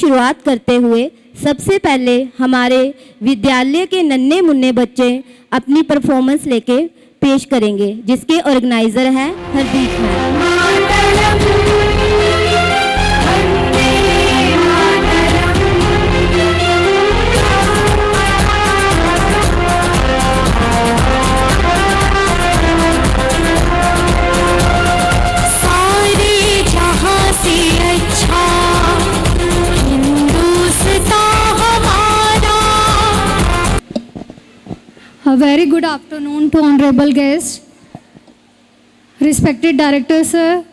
शुरुआत करते हुए सबसे पहले हमारे विद्यालय के नन्हे मुन्ने बच्चे अपनी परफॉर्मेंस लेके पेश करेंगे, जिसके ऑर्गेनाइजर हैं Hardeep ma'am. A very good afternoon to honorable guests, respected director sir,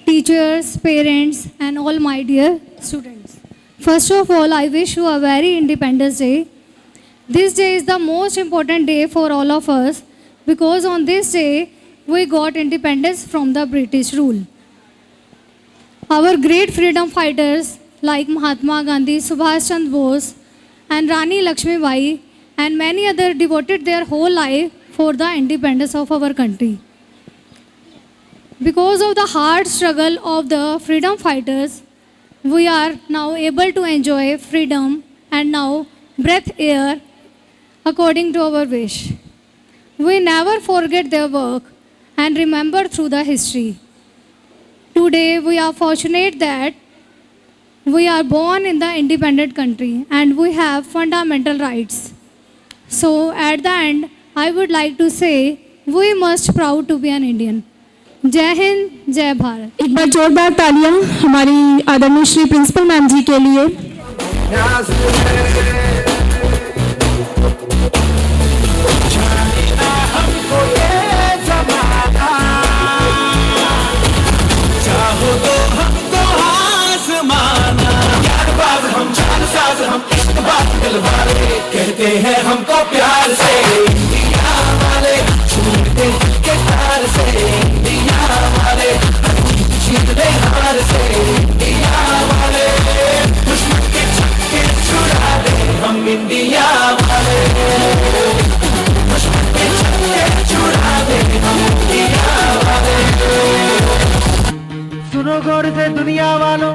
teachers, parents and all my dear students. First of all, I wish you a very Independence Day. This day is the most important day for all of us because on this day we got independence from the British rule. Our great freedom fighters like Mahatma Gandhi, Subhash Chandra Bose and Rani Lakshmi Bai and many others devoted their whole life for the independence of our country. Because of the hard struggle of the freedom fighters, we are now able to enjoy freedom and now breathe air according to our wish. We never forget their work and remember through the history. Today we are fortunate that we are born in the independent country and we have fundamental rights. So at the end, I would like to say we must proud to be an Indian. जय हिंद, जय भारत। एक बार जोरदार तालियां हमारी आदरणीय Shri principal ma'am जी के लिए। कहते हैं हमको प्यार से इंडिया वाले, छूटते के प्यार से इंडिया वाले, जीतते हार से इंडिया वाले, दुश्मन के छक्के छुड़ा दे हम इंडिया वाले, दुश्मन के छक्के छुड़ा दे हम इंडिया वाले। सुनो गौर से दुनिया वालों,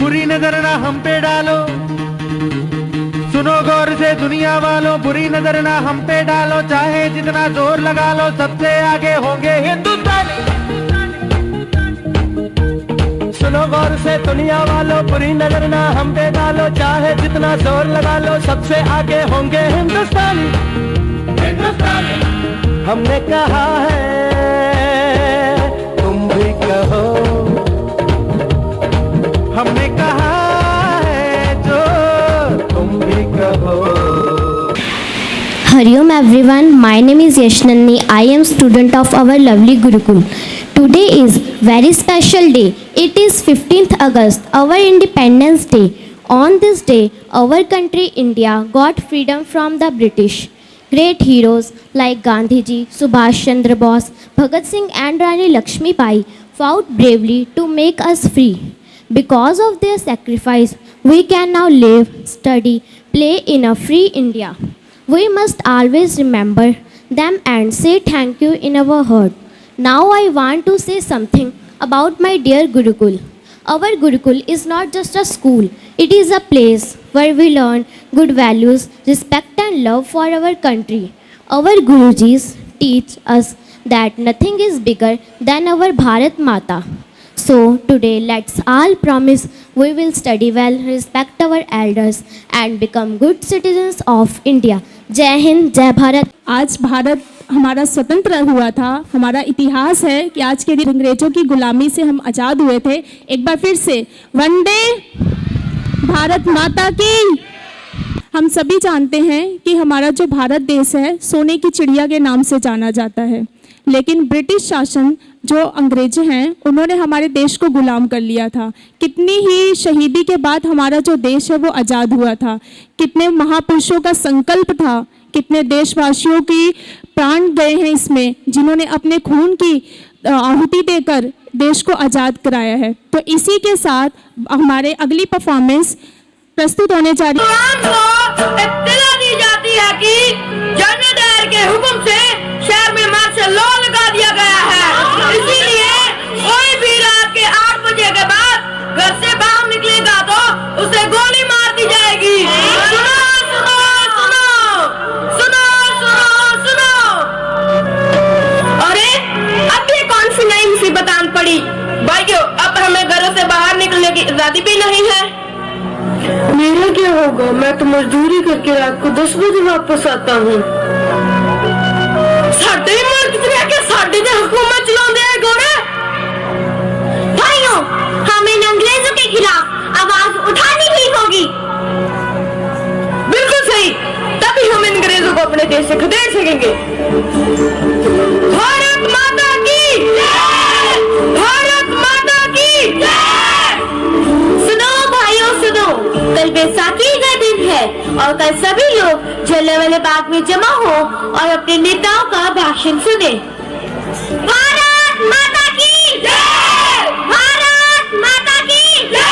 बुरी नजर ना हम पे डालो। सुनो गौर से दुनिया वालों, बुरी नजर ना हम पे डालो। चाहे जितना जोर लगा लो, सबसे आगे होंगे हिंदुस्तानी। सुनो गौर से दुनिया वालों, बुरी नजर ना हम पे डालो। चाहे जितना जोर लगा लो, सबसे आगे होंगे हिंदुस्तानी। हिंदुस्तानी हमने कहा है, तुम भी कहो। हमने कहा Hariom everyone, my name is Yashnani. I am student of our lovely Gurukul. Today is very special day. It is 15th August, our Independence Day. On this day, our country India got freedom from the British. Great heroes like Gandhiji, Subhash Chandra Bose, Bhagat Singh and Rani Lakshmi Bai fought bravely to make us free. Because of their sacrifice, we can now live, study, play in a free India. We must always remember them and say thank you in our heart. Now I want to say something about my dear Gurukul. Our Gurukul is not just a school. It is a place where we learn good values, respect and love for our country. Our Gurujis teach us that nothing is bigger than our Bharat Mata. So today let's all promise we will study well, respect our elders and become good citizens of India. जय हिंद, जय भारत। आज भारत हमारा स्वतंत्र हुआ था। हमारा इतिहास है कि आज के दिन अंग्रेजों की गुलामी से हम आज़ाद हुए थे। एक बार फिर से वंदे भारत माता की। हम सभी जानते हैं कि हमारा जो भारत देश है सोने की चिड़िया के नाम से जाना जाता है, लेकिन ब्रिटिश शासन जो अंग्रेज हैं उन्होंने हमारे देश को गुलाम कर लिया था। कितनी ही शहीदी के बाद हमारा जो देश है वो आज़ाद हुआ था। कितने महापुरुषों का संकल्प था, कितने देशवासियों की प्राण गए हैं इसमें, जिन्होंने अपने खून की आहुति देकर देश को आज़ाद कराया है। तो इसी के साथ हमारे अगली परफॉर्मेंस प्रस्तुत होने जा रही है। इत्तला दी जाती है कि जनरल डायर के हुक्म से शहर में मार्शल लॉ लगा दिया गया है। इसीलिए कोई भी रात के 8 बजे के बाद घर से बाहर निकलेगा तो मजदूरी करके रात को 10 बजे वापस आता हूँ। साडे मुल्क च रह के साडे ते हुकूमत चलाते हैं गोरे। भाइयों, हमें इन अंग्रेजों के खिलाफ आवाज उठानी ही होगी। बिल्कुल सही, तभी हम इन अंग्रेजों को अपने देश से खदेड़ सकेंगे। भारत माता की जय! भारत माता की जय! सुनो भाइयों सुनो, कल बैसाखी का दिन है और कल सभी लोग जलियांवाला बाग में जमा हो और अपने नेताओं का भाषण सुने। भारत माता की जय! भारत माता की जय!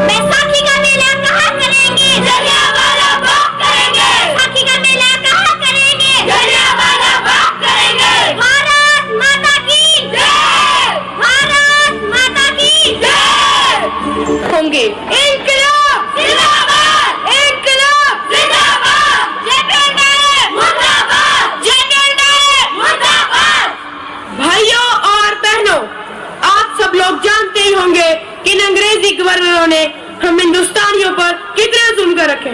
बैसाखी का मेला कहाँ करेंगे? जलियांवाला बाग करेंगे। बैसाखी का मेला कहाँ करेंगे? जलियांवाला बाग करेंगे। भारत माता की जय! भारत माता की जय! होंगे। इनकलाब जिंदाबाद! इनकलाब जिंदाबाद! जय मुर्दाबाद! जय मुर्दाबाद! भाइयों और बहनों, आप सब लोग जानते ही होंगे कि इन अंग्रेजी गवर्नरों ने हम हिंदुस्तानियों पर कितने जुल्म कर रखे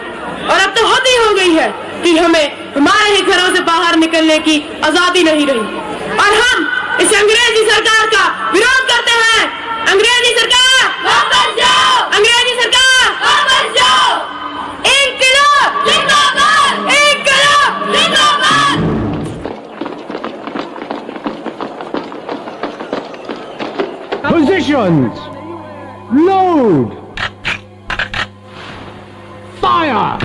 और अब तो हद ही हो गई है कि हमें हमारे ही घरों से बाहर निकलने की आजादी नहीं रही और हम इस अंग्रेजी सरकार का विरोध करते हैं। अंग्रेजी सरकार वापस जाओ! अंग्रेजी सरकार वापस जाओ! इनकलाब जिंदाबाद! इनकलाब जिंदाबाद! Positions! Load! Fire!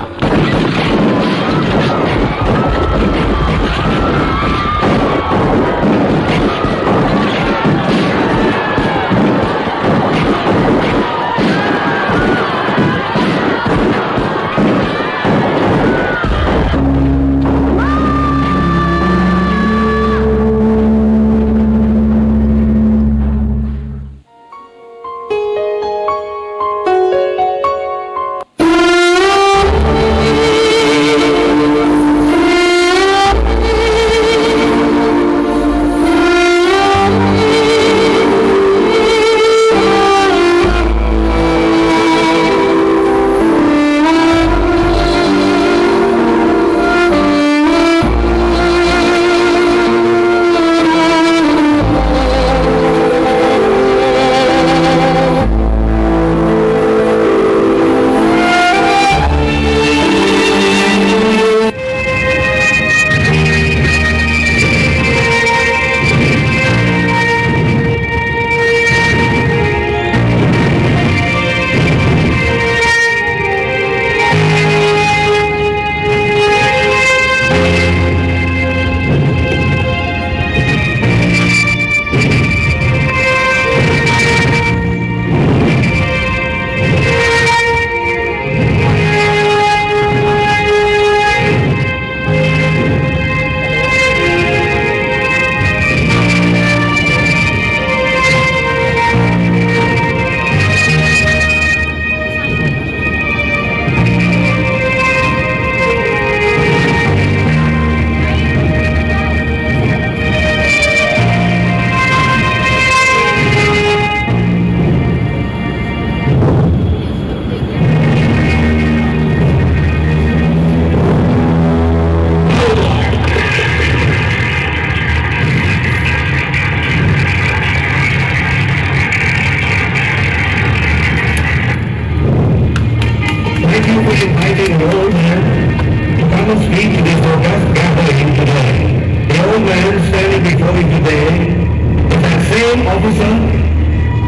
officer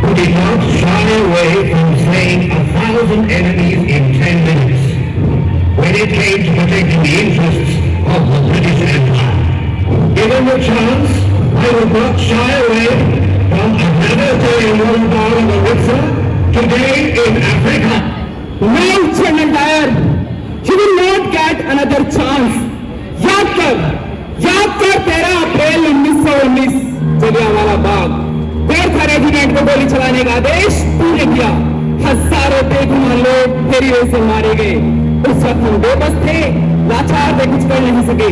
who did not shy away from slaying 1,000 enemies in 10 minutes when it came to protecting the interests of the British Empire. Given the chance, I would not shy away from another day in war of Odisha, today in Africa. Knights and entire, he will not get another chance. याद कर 13 अप्रैल 1919 जलियांवाला बाग गैर regiment को गोली चलाने का आदेश तूने दिया। हजारों बेगुनाह लोग फेरियों से मारे गए। उस वक्त हम बेबस थे, लाचार थे, कुछ कर नहीं सके,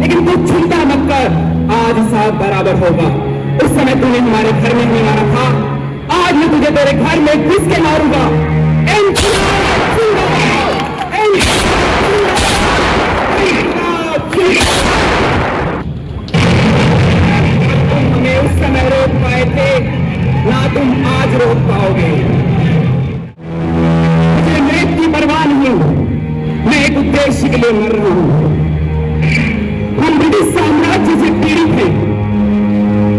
लेकिन कुछ चिंता मत कर, आज हिसाब बराबर होगा। उस समय तूने हमारे घर में नहीं मारा था, आज मैं तुझे तेरे घर में घुस के मारूंगा। तुम हमें उस समय रोक पाए थे, ना तुम आज रोक पाओगे। मुझे मृत्यु की परवाह नहीं, मैं एक उद्देश्य के लिए मर रहा हूं। हम ब्रिटिश साम्राज्य से पीड़ित हैं,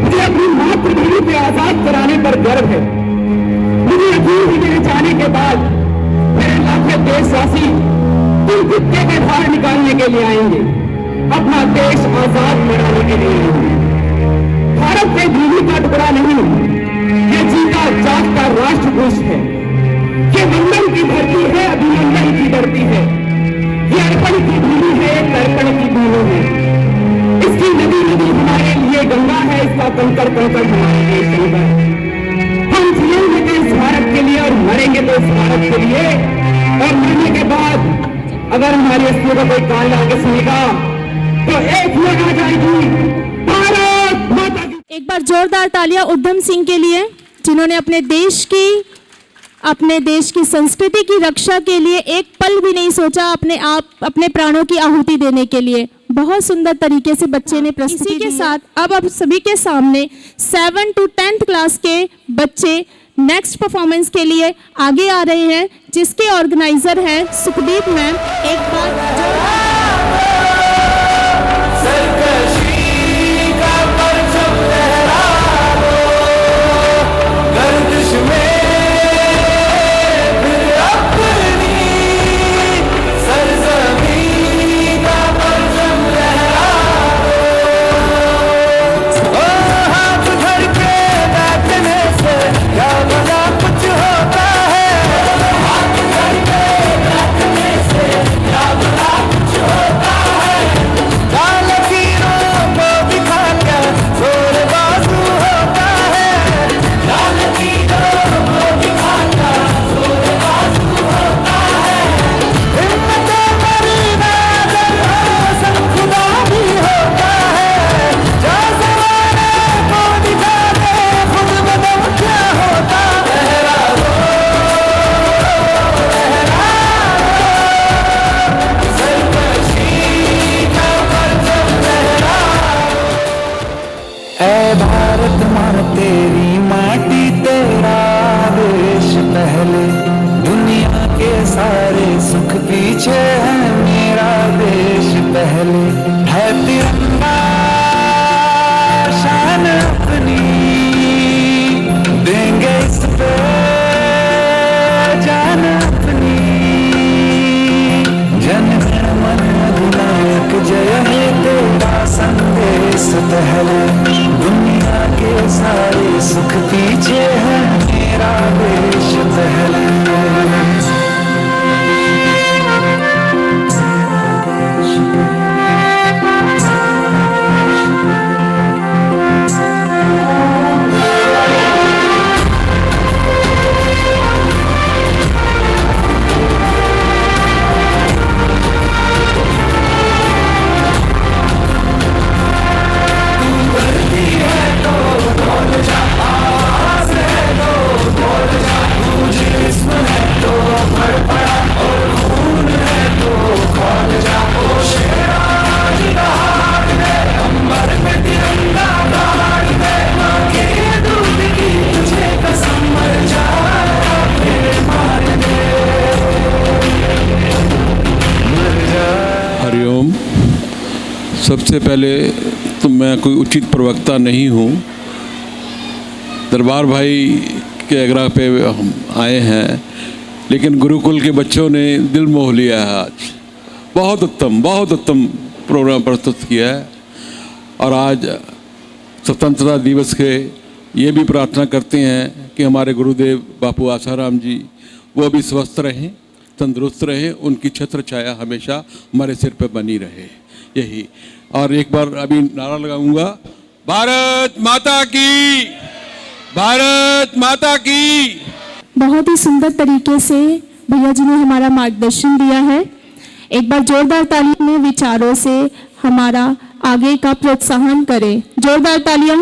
मुझे अपनी मातृभूमि को आजाद कराने पर गर्व है। मुझे यकीन है मेरे जाने के बाद मेरे लाखों देशवासी तुम कुत्ते के बाहर निकालने के लिए आएंगे, अपना देश आजाद कराने के लिए आएंगे। भारत में भूमि का टुकड़ा नहीं, ये जीता जागता राष्ट्र पुरुष है। ये वंदन की धरती है, अभिनंदन की धरती है। ये अर्पण की भूमि है, तर्पण की भूमि है। इसकी नदी नदी हमारे लिए गंगा है, इसका कंकड़ कंकड़ हमारे लिए गंगा है। हम जिएंगे तो इस भारत के लिए और मरेंगे तो इस भारत के लिए। और मरने के बाद अगर हमारी अस्थियों का कोई कान लाके सुनेगा तो एक लग आ जाएगी, भारत माता की। एक बार जोरदार तालियां उद्धम सिंह के लिए, जिन्होंने अपने देश की संस्कृति की रक्षा के लिए एक पल भी नहीं सोचा अपने प्राणों की आहुति देने के लिए। बहुत सुंदर तरीके से बच्चे ने प्रस्तुति दी। इसी के साथ अब सभी के सामने 7 to 10th क्लास के बच्चे नेक्स्ट परफॉर्मेंस के लिए आगे आ रहे हैं, जिसके ऑर्गेनाइजर हैं सुखदीप मैम। एक बार भारत माँ तेरी माटी तेरा देश पहले, दुनिया के सारे सुख पीछे है मेरा देश पहले। है तिरंगा शान अपनी, देंगे इस पे जान अपनी। जन गण मन अधिनायक जय हे तेरा संदेश पहले, दुनिया के सारे सुख पीछे है मेरा देश पहले। हरिओम। सबसे पहले तो मैं कोई उचित प्रवक्ता नहीं हूँ। दरबार भाई के आग्रह पे हम आए हैं, लेकिन गुरुकुल के बच्चों ने दिल मोह लिया है। आज बहुत उत्तम प्रोग्राम प्रस्तुत किया है। और आज स्वतंत्रता दिवस के ये भी प्रार्थना करते हैं कि हमारे गुरुदेव बापू आसाराम जी वो भी स्वस्थ रहें, तंदुरुस्त रहें, उनकी छत्र छाया हमेशा हमारे सिर पे बनी रहे, यही। और एक बार अभी नारा लगाऊंगा, भारत माता की, भारत माता की। बहुत ही सुंदर तरीके से भैया जी ने हमारा मार्गदर्शन दिया है। एक बार जोरदार तालियों में विचारों से हमारा आगे का प्रोत्साहन करें। जोरदार तालियां।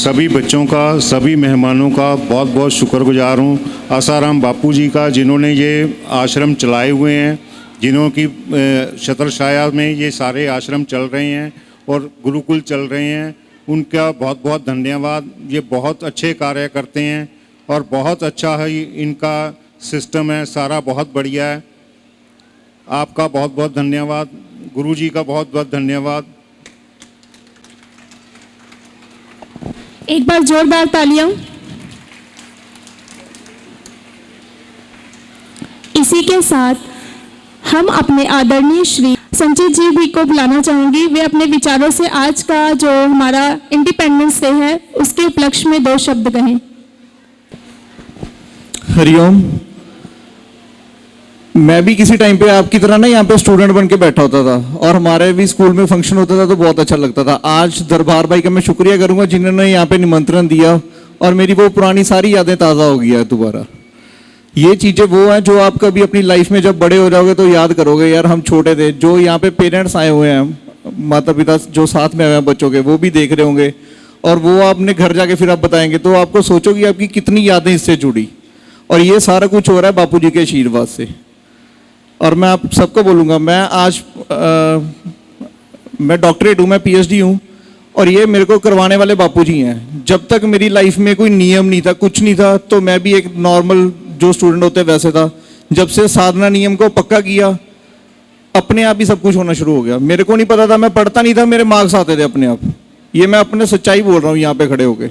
सभी बच्चों का, सभी मेहमानों का बहुत बहुत शुक्रगुजार हूँ। आसाराम बापू जी का, जिन्होंने ये आश्रम चलाए हुए हैं, जिन्हों की छत्रछाया में ये सारे आश्रम चल रहे हैं और गुरुकुल चल रहे हैं, उनका बहुत बहुत धन्यवाद। ये बहुत अच्छे कार्य करते हैं और बहुत अच्छा है इनका सिस्टम है, सारा बहुत बढ़िया है। आपका बहुत बहुत धन्यवाद, गुरुजी का बहुत बहुत धन्यवाद। एक बार जोरदार तालियां। इसी के साथ हम अपने आदरणीय श्री संचित जी भी को बुलाना चाहूंगी। वे अपने विचारों से आज का जो हमारा इंडिपेंडेंस डे है उसके उपलक्ष्य में 2 शब्द कहें। हरिओम। मैं भी किसी टाइम पे आपकी तरह ना यहाँ पे स्टूडेंट बन के बैठा होता था और हमारे भी स्कूल में फंक्शन होता था तो बहुत अच्छा लगता था। आज दरबार भाई का मैं शुक्रिया करूंगा जिन्होंने यहाँ पे निमंत्रण दिया और मेरी वो पुरानी सारी यादें ताज़ा हो गई है दोबारा। ये चीज़ें वो हैं जो आप कभी अपनी लाइफ में जब बड़े हो जाओगे तो याद करोगे, यार हम छोटे थे। जो यहाँ पे पेरेंट्स आए हुए हैं, माता पिता जो साथ में आए हैं बच्चों के, वो भी देख रहे होंगे और वो आपने घर जाके फिर आप बताएंगे तो आपको सोचोगे आपकी कितनी यादें इससे जुड़ी। और ये सारा कुछ हो रहा है बापू जी के आशीर्वाद से। और मैं आप सबको बोलूँगा, मैं आज मैं डॉक्टरेट हूँ, मैं PhD हूँ और ये मेरे को करवाने वाले बापू जी हैं। जब तक मेरी लाइफ में कोई नियम नहीं था, कुछ नहीं था, तो मैं भी एक नॉर्मल जो स्टूडेंट होते वैसे था। जब से साधना नियम को पक्का किया, अपने आप ही सब कुछ होना शुरू हो गया। मेरे को नहीं पता था, मैं पढ़ता नहीं था, मेरे मार्क्स आते थे अपने आप। ये मैं अपने सच्चाई बोल रहा हूँ यहाँ पे खड़े होके।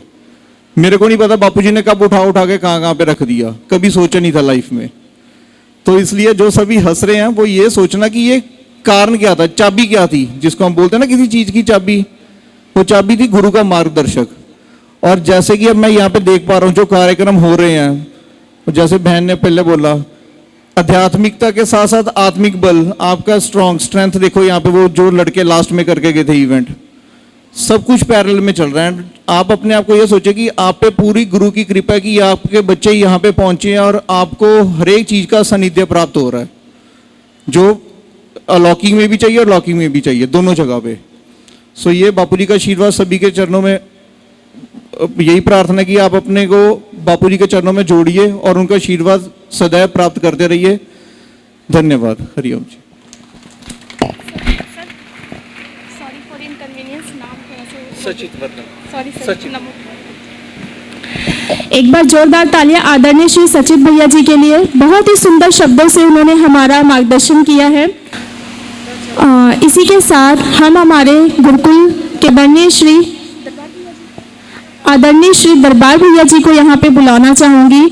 मेरे को नहीं पता बापूजी ने कब उठा के कहाँ पे रख दिया, कभी सोचा नहीं था लाइफ में। तो इसलिए जो सभी हंस रहे हैं वो ये सोचना कि ये कारण क्या था, चाबी क्या थी, जिसको हम बोलते हैं ना किसी चीज की चाबी, वो चाबी थी गुरु का मार्गदर्शक। और जैसे कि अब मैं यहाँ पे देख पा रहा हूँ जो कार्यक्रम हो रहे हैं, जैसे बहन ने पहले बोला, आध्यात्मिकता के साथ साथ आत्मिक बल, आपका स्ट्रेंथ देखो यहाँ पे, वो जो लड़के लास्ट में करके गए थे इवेंट, सब कुछ पैरेलल में चल रहा है। आप अपने आप को ये सोचे कि आप पे पूरी गुरु की कृपा है कि आपके बच्चे यहाँ पे पहुंचे हैं और आपको हर एक चीज का सानिध्य प्राप्त हो रहा है, जो अलौकिक में भी चाहिए और लौकिक में भी चाहिए, दोनों जगह पे। सो ये बापूजी का आशीर्वाद सभी के चरणों में, यही प्रार्थना कि आप अपने को बापूजी के चरणों में जोड़िए और उनका आशीर्वाद सदैव प्राप्त करते रहिए। धन्यवाद। हरिओम जी। एक बार जोरदार तालियां आदरणीय श्री सचित भैया जी के लिए। बहुत ही सुंदर शब्दों से उन्होंने हमारा मार्गदर्शन किया है। इसी के साथ हम हमारे गुरुकुल के आदरणीय श्री दरबार भैया जी को यहाँ पे बुलाना चाहूंगी।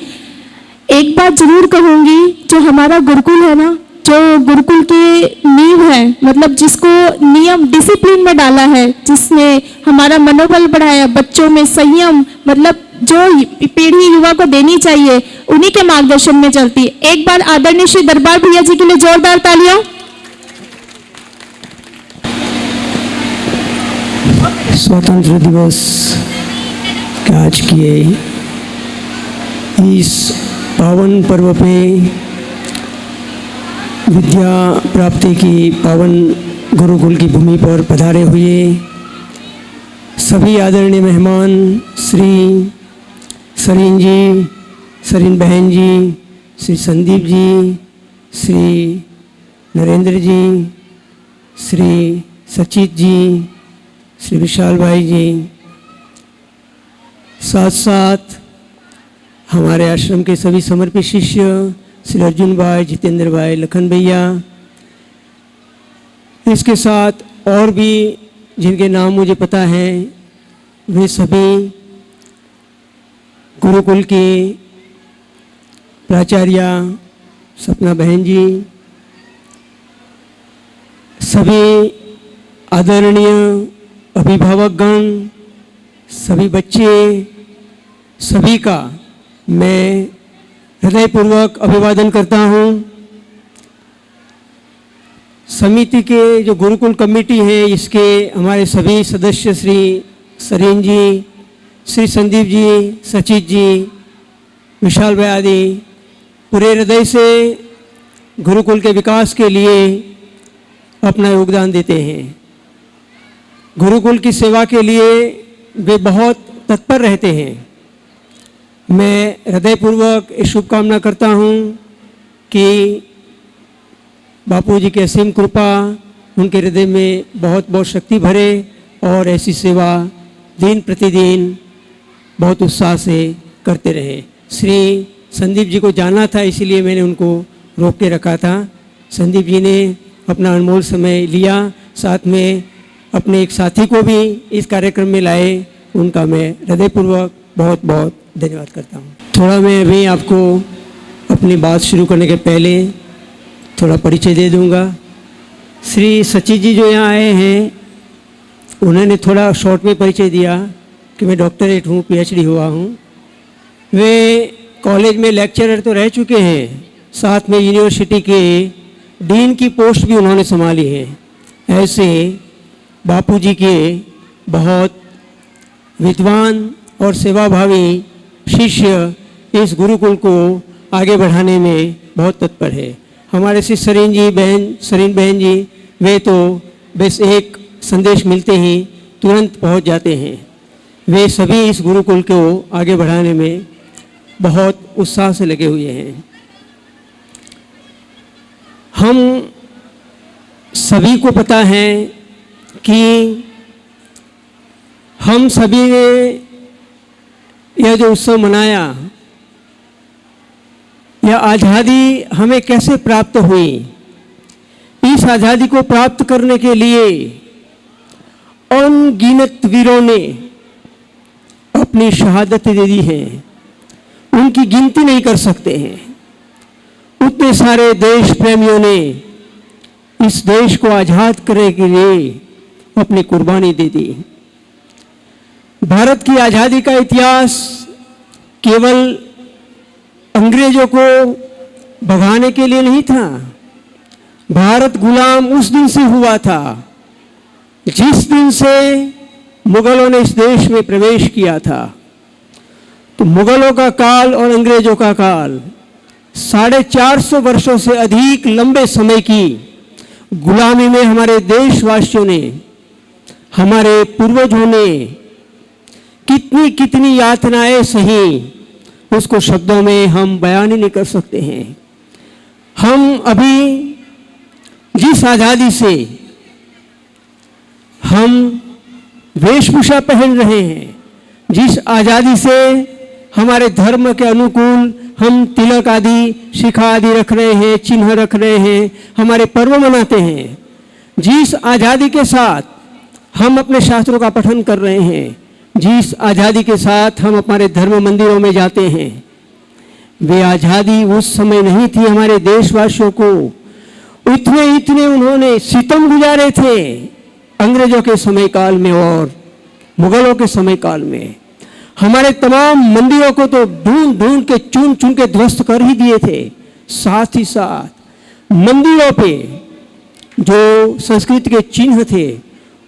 एक बात जरूर कहूंगी, जो हमारा गुरुकुल है ना, जो गुरुकुल की नींव है, मतलब जिसको नियम डिसिप्लिन में डाला है, जिसने हमारा मनोबल बढ़ाया, बच्चों में संयम, मतलब जो पीढ़ी युवा को देनी चाहिए, उन्हीं के मार्गदर्शन में चलती है। एक बार आदरणीय श्री दरबार भैया जी के लिए जोरदार तालियां। स्वतंत्र दिवस के आज किए इस पावन पर्व पे विद्या प्राप्ति की पावन गुरुकुल की भूमि पर पधारे हुए सभी आदरणीय मेहमान, श्री सरीन जी, सरीन बहन जी, श्री संदीप जी, श्री नरेंद्र जी, श्री सचित जी, श्री विशाल भाई जी, साथ साथ हमारे आश्रम के सभी समर्पित शिष्य, श्री अर्जुन भाई, जितेंद्र भाई, लखन भैया, इसके साथ और भी जिनके नाम मुझे पता है, वे सभी गुरुकुल की प्राचार्य सपना बहन जी, सभी आदरणीय अभिभावकगण, सभी बच्चे, सभी का मैं हृदयपूर्वक अभिवादन करता हूँ। समिति के जो गुरुकुल कमेटी है, इसके हमारे सभी सदस्य, श्री सरीन जी, श्री संदीप जी, सचित जी, विशाल भाई आदि पूरे हृदय से गुरुकुल के विकास के लिए अपना योगदान देते हैं। गुरुकुल की सेवा के लिए वे बहुत तत्पर रहते हैं। मैं हृदयपूर्वक ये शुभकामना करता हूँ कि बापू जी की असीम कृपा उनके हृदय में बहुत बहुत शक्ति भरे और ऐसी सेवा दिन प्रतिदिन बहुत उत्साह से करते रहे। श्री संदीप जी को जाना था, इसीलिए मैंने उनको रोक के रखा था। संदीप जी ने अपना अनमोल समय लिया, साथ में अपने एक साथी को भी इस कार्यक्रम में लाए। उनका मैं हृदयपूर्वक बहुत बहुत धन्यवाद करता हूँ। थोड़ा मैं अभी आपको अपनी बात शुरू करने के पहले थोड़ा परिचय दे दूँगा। श्री सचित जी जो यहाँ आए हैं, उन्होंने थोड़ा शॉर्ट में परिचय दिया कि मैं डॉक्टरेट हूँ, PhD हुआ हूँ। वे कॉलेज में लेक्चरर तो रह चुके हैं, साथ में यूनिवर्सिटी के डीन की पोस्ट भी उन्होंने संभाली है। ऐसे बापूजी के बहुत विद्वान और सेवाभावी शिष्य इस गुरुकुल को आगे बढ़ाने में बहुत तत्पर है। हमारे श्री सरीन बहन जी, वे तो बस एक संदेश मिलते ही तुरंत पहुंच जाते हैं। वे सभी इस गुरुकुल को आगे बढ़ाने में बहुत उत्साह से लगे हुए हैं। हम सभी को पता है कि हम सभी ने यह जो उत्सव मनाया, यह आज़ादी हमें कैसे प्राप्त हुई। इस आज़ादी को प्राप्त करने के लिए अनगिनत वीरों ने अपनी शहादत दे दी है, उनकी गिनती नहीं कर सकते हैं। उतने सारे देश प्रेमियों ने इस देश को आज़ाद करने के लिए अपनी कुर्बानी दे दी। भारत की आज़ादी का इतिहास केवल अंग्रेजों को भगाने के लिए नहीं था। भारत गुलाम उस दिन से हुआ था जिस दिन से मुगलों ने इस देश में प्रवेश किया था। तो मुगलों का काल और अंग्रेजों का काल 450 वर्षों से अधिक लंबे समय की गुलामी में हमारे देशवासियों ने, हमारे पूर्वजों ने कितनी कितनी यातनाएं सही, उसको शब्दों में हम बयान ही नहीं कर सकते हैं। हम अभी जिस आज़ादी से हम वेशभूषा पहन रहे हैं, जिस आज़ादी से हमारे धर्म के अनुकूल हम तिलक आदि, शिखा आदि रख रहे हैं, चिन्ह रख रहे हैं, हमारे पर्व मनाते हैं, जिस आज़ादी के साथ हम अपने शास्त्रों का पठन कर रहे हैं, जिस आज़ादी के साथ हम हमारे धर्म मंदिरों में जाते हैं, वे आज़ादी उस समय नहीं थी हमारे देशवासियों को। इतने उन्होंने सितम गुजारे थे अंग्रेजों के समय काल में और मुगलों के समय काल में। हमारे तमाम मंदिरों को तो ढूंढ के चुन के ध्वस्त कर ही दिए थे। साथ ही साथ मंदिरों पे जो संस्कृत के चिन्ह थे,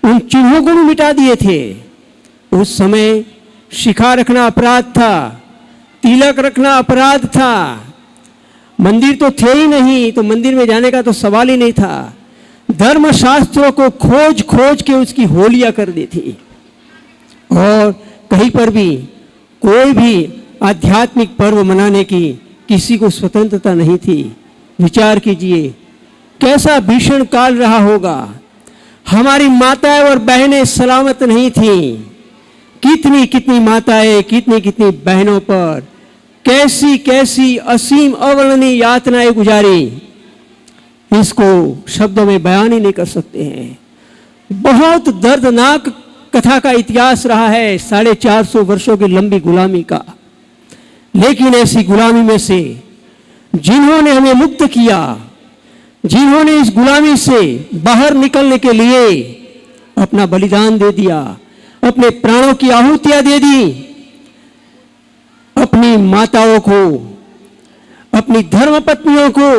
उन चिन्हों को भी मिटा दिए थे। उस समय शिखा रखना अपराध था, तिलक रखना अपराध था। मंदिर तो थे ही नहीं, तो मंदिर में जाने का तो सवाल ही नहीं था। धर्मशास्त्रों को खोज के उसकी होलियां कर दी थी और कहीं पर भी कोई भी आध्यात्मिक पर्व मनाने की किसी को स्वतंत्रता नहीं थी। विचार कीजिए कैसा भीषण काल रहा होगा। हमारी माताएं और बहनें सलामत नहीं थीं। कितनी माताएं, कितनी बहनों पर कैसी असीम अवर्णनीय यातनाएं गुजारी, इसको शब्दों में बयान ही नहीं कर सकते हैं। बहुत दर्दनाक कथा का इतिहास रहा है 450 वर्षों की लंबी गुलामी का। लेकिन ऐसी गुलामी में से जिन्होंने हमें मुक्त किया, जिन्होंने इस गुलामी से बाहर निकलने के लिए अपना बलिदान दे दिया, अपने प्राणों की आहुतियां दे दी, अपनी माताओं को, अपनी धर्मपत्नियों को,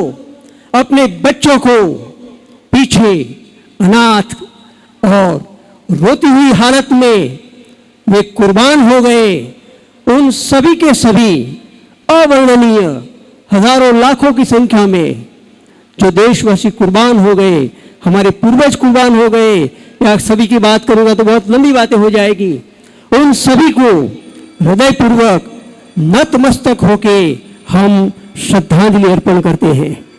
अपने बच्चों को पीछे अनाथ और रोती हुई हालत में वे कुर्बान हो गए। उन सभी के सभी अवर्णनीय हजारों लाखों की संख्या में जो देशवासी कुर्बान हो गए, हमारे पूर्वज कुर्बान हो गए, या सभी की बात करूंगा तो बहुत लंबी बातें हो जाएगी। उन सभी को हृदयपूर्वक नतमस्तक होके हम श्रद्धांजलि अर्पण करते हैं।